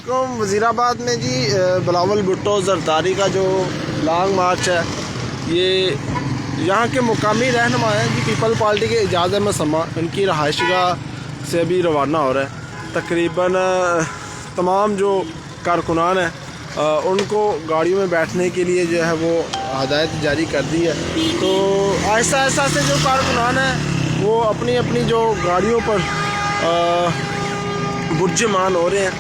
वालेकुम। वज़ीराबाद में जी बिलावल भुट्टो ज़रदारी का जो लॉन्ग मार्च है, ये यहाँ के मुकामी रहनुमा हैं जी पीपल पार्टी के एजाज़ अहमद समा, इनकी रहायशगाह से अभी रवाना हो रहा है। तकरीबन तमाम जो कारकुनान हैं उनको गाड़ियों में बैठने के लिए जो है वो हदायत जारी कर दी है। तो आहिस्ता आहिस्ता से जो कारकुनान हैं वो अपनी अपनी जो गाड़ियों पर बुर्जमान हो रहे हैं।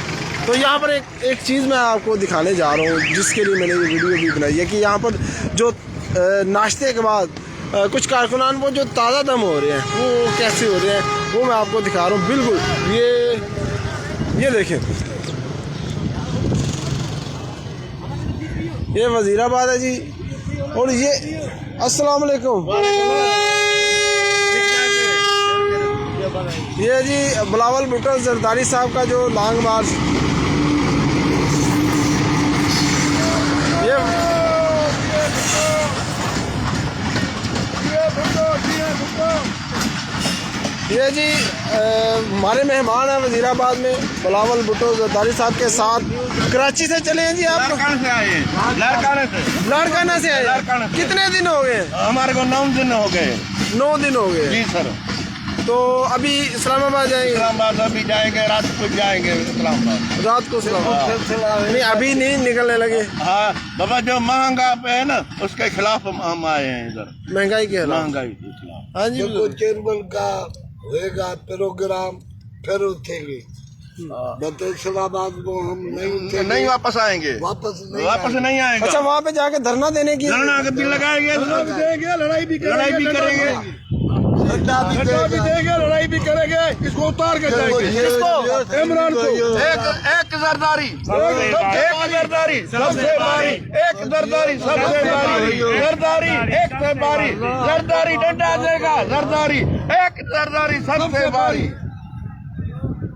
तो यहाँ पर एक चीज़ मैं आपको दिखाने जा रहा हूँ, जिसके लिए मैंने ये वीडियो भी बनाई है कि यहाँ पर जो नाश्ते के बाद कुछ कारकुनान वो जो ताज़ा दम हो रहे हैं वो कैसे हो रहे हैं वो मैं आपको दिखा रहा हूँ। बिल्कुल ये देखें, ये वज़ीराबाद है जी। और ये अस्सलाम वालेकुम, ये जी बिलावल भुट्टो ज़रदारी साहब का जो लॉन्ग मार्च, ये जी हमारे मेहमान हैं वज़ीराबाद में बिलावल भुट्टो ज़रदारी साहब के साथ। कराची से चले हैं जी आप? लाड़काना से आए हैं। लाड़काना से आए? कितने दिन हो गए? हमारे को 9 दिन हो गए। 9 दिन हो गए जी सर। तो अभी इस्लामाबाद जाएंगे? इस्लामाबाद अभी जाएंगे, रात को जाएंगे इस्लामाबाद। रात को इस्लामाबाद? नहीं अभी नहीं निकलने लगे? हाँ बाबा, जो महंगा पे है ना उसके खिलाफ हम आए हैं इधर। महंगाई के खिलाफ? महंगाई के खिलाफ। हाँ जी। चेयरमैन का होएगा प्रोग्राम फिर उठेंगे। इस्लामाबाद को हम नहीं वापस आएंगे, वापस नहीं आएंगे। अच्छा, वहाँ पे जाके धरना देने की? धरना भी लगाएंगे, लड़ाई भी करेंगे, लड़ाई भी करेंगे। इसको उतार के जाएंगे। किसको? इमरान को। एक जरदारी, सबसे भारी, एक जरदारी सबसे भारी, जरदारी एक से भारी, जरदारी डंडा देगा, जरदारी एक, जरदारी सबसे भारी।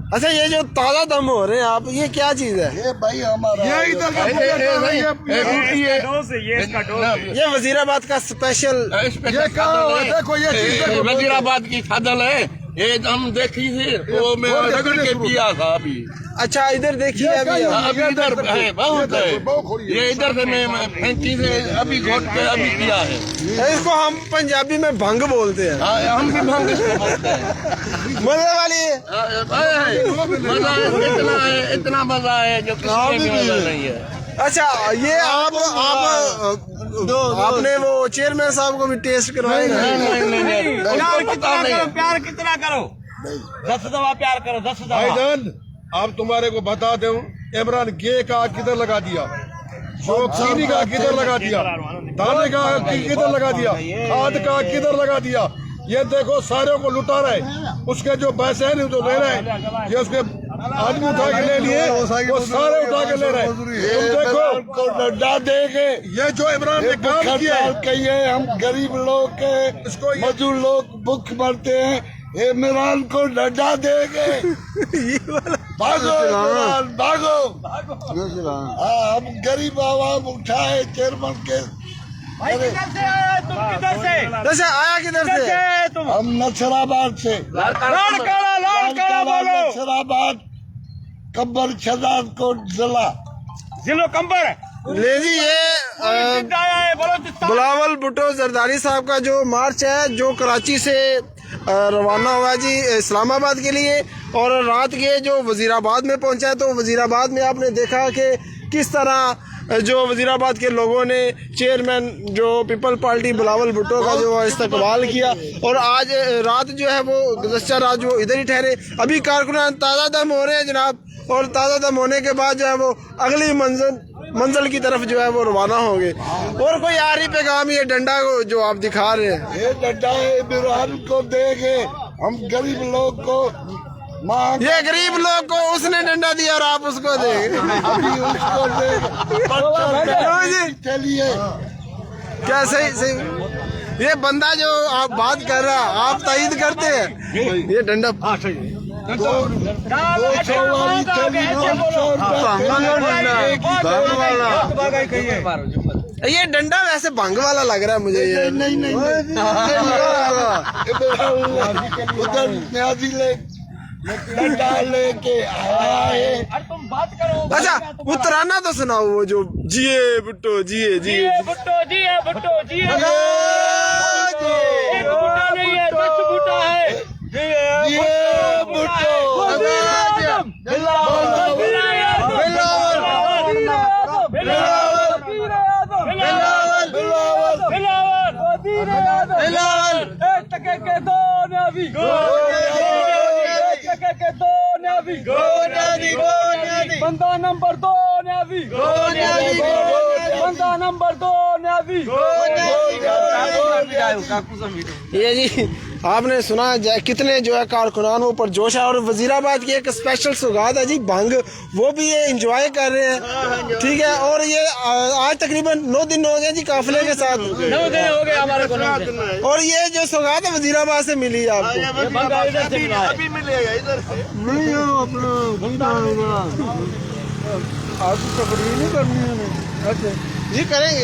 अच्छा, ये जो ताज़ा दम हो रहे हैं आप, ये क्या चीज़ है? ये भाई हमारा ये वज़ीराबाद का स्पेशल देखो ये वज़ीराबाद की खादल है। ये हम देखी थी वो मैं रगड़ के पिया था अभी। अच्छा, इधर देखिए अभी इधर है, बहुत है। ये इधर से मैं फैंकी से अभी घोट के अभी पिया है। इसको हम पंजाबी में भंग बोलते हैं। हम भी भंग बोलते हैं। मजे वाली है। मजा है, इतना मजा है जो किसी में मजा नहीं है। अच्छा, ये आपने वो चेयरमैन साहब को भी टेस्ट करवाएंगे? नहीं। प्यार कितना करो, 10 दफा प्यार करो, 10 दफा। भाईजान, आप तुम्हारे को बता दूं, इमरान गे का किधर लगा दिया, चीनी का किधर लगा दिया, दाने का किधर लगा दिया, खाद का किधर लगा दिया। ये देखो सारे को लुटा रहे, उसके जो पैसे हैं जो ले रहे, ये उसके आदमी उठा के ले लिए, वो सारे उठा के ले रहे। तुम देखो डंडा देंगे, ये जो इमरान ने काम किया कहिए हम गरीब लोग के, इसको मजदूर लोग भूख मरते हैं, इमरान को डंडा देंगे। भागो इमरान, भागो। हम गरीब आवाम उठाए चेयरमैन के। वैसे आया किधर से? तुम हम नसराबाद से, लाड़काना बोलो। नसराबाद कंबर शहजाद कोट जिला कंबर ले जी, ये बिलावल भुट्टो ज़रदारी साहब का जो मार्च है, जो कराची से रवाना हुआ है जी इस्लामाबाद के लिए, और रात के जो वज़ीराबाद में पहुंचा है। तो वज़ीराबाद में आपने देखा कि किस तरह जो वज़ीराबाद के लोगों ने चेयरमैन जो पीपल पार्टी बिलावल भुट्टो का जो इस्तकबाल किया। और आज रात जो है वो गुज़श्ता रात जो इधर ही ठहरे। अभी कारकुनान ताज़ा दम हो रहे हैं जनाब, और ताज़ा दम होने के बाद जो है वो अगली मंजिल की तरफ जो है वो रवाना होंगे। और कोई आरी पैगाम ये डंडा को जो आप दिखा रहे हैं, ये डंडा इमरान को देंगे। हम गरीब लोग को ये गरीब लोग को उसने डंडा दिया और आप उसको देंगे। अभी उसको देंगे। चलिए, क्या सही ये बंदा जो आप बात कर रहा है आप तायद करते हैं? ये डंडा 200 वाली थैली 200 रुपए। ये डंडा वैसे भंग वाला लग रहा है मुझे। ये नहीं उधर न्याजी ले डंडा लेके आया है। अरे तुम बात करो। अच्छा वो तराना तो सुनाओ, वो जो जिए भुट्टो जिए जिए। भुट्टो जिए भुट्टो जिए। एक भुट्टा नहीं है, 10 भुट्टा है। ये भुट्टो बंदा नंबर 2 नेवी, बंदा नंबर 2 नेवी। ये जी आपने सुना कितने जो है कारकुनानों पर जोश है। और वजीराबाद की एक स्पेशल सौगात है जी भंग, वो भी ये एंजॉय कर रहे हैं, ठीक है। और ये आज तकरीबन 9 दिन हो गए जी काफिले के साथ। 9 दिन हो गए हमारे को। और ये जो सौगात है वजीराबाद से मिली है आपको। अभी मिलेगा इधर से। नहीं हो अपना आज तकरीर नहीं करनी है। अच्छा जी करेंगे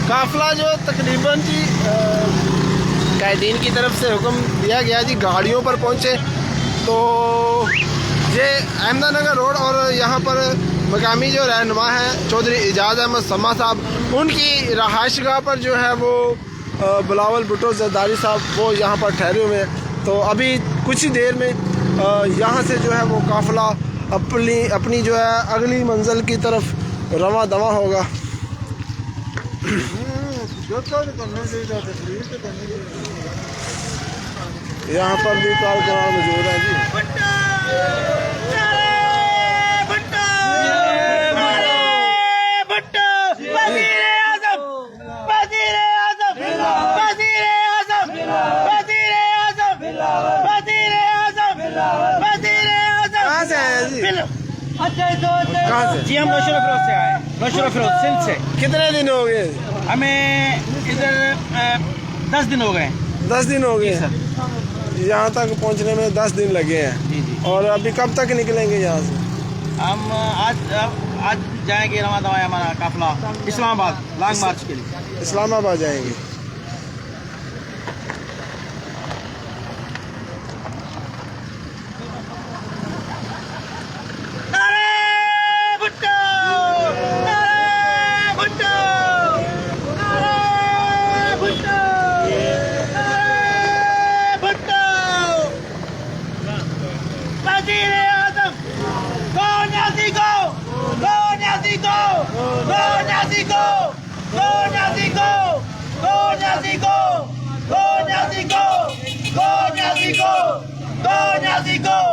काफिला जो तकरीबन जी कैदीन की तरफ से हुक्म दिया गया जी गाड़ियों पर पहुंचे। तो ये अहमदनगर रोड और यहाँ पर मकामी जो रहनुमा हैं चौधरी एजाज अहमद समा साहब, उनकी रहायशगाह पर जो है वो बिलावल भुट्टो जरदारी साहब वो यहाँ पर ठहरे हुए हैं। तो अभी कुछ ही देर में यहाँ से जो है वो काफिला अपनी जो है अगली मंजिल की तरफ रवां दवा होगा। यहाँ पर भी कारकुनान मौजूद है जी। कहाँ से आए जी? कहाँ से? जी हम नौशरा फिरोज से आए, नौशरा फिरोज सिंध से। कितने दिन हो गए? हमें इधर 10 दिन हो गए। 10 दिन हो गए। यहाँ तक पहुँचने में 10 दिन लगे हैं। जी। और अभी कब तक निकलेंगे यहाँ से? हम आज जाएंगे रवां दवा हमारा काफिला इस्लामाबाद लॉन्ग मार्च के लिए। इस्लामाबाद जाएंगे। Go, Nazi, go!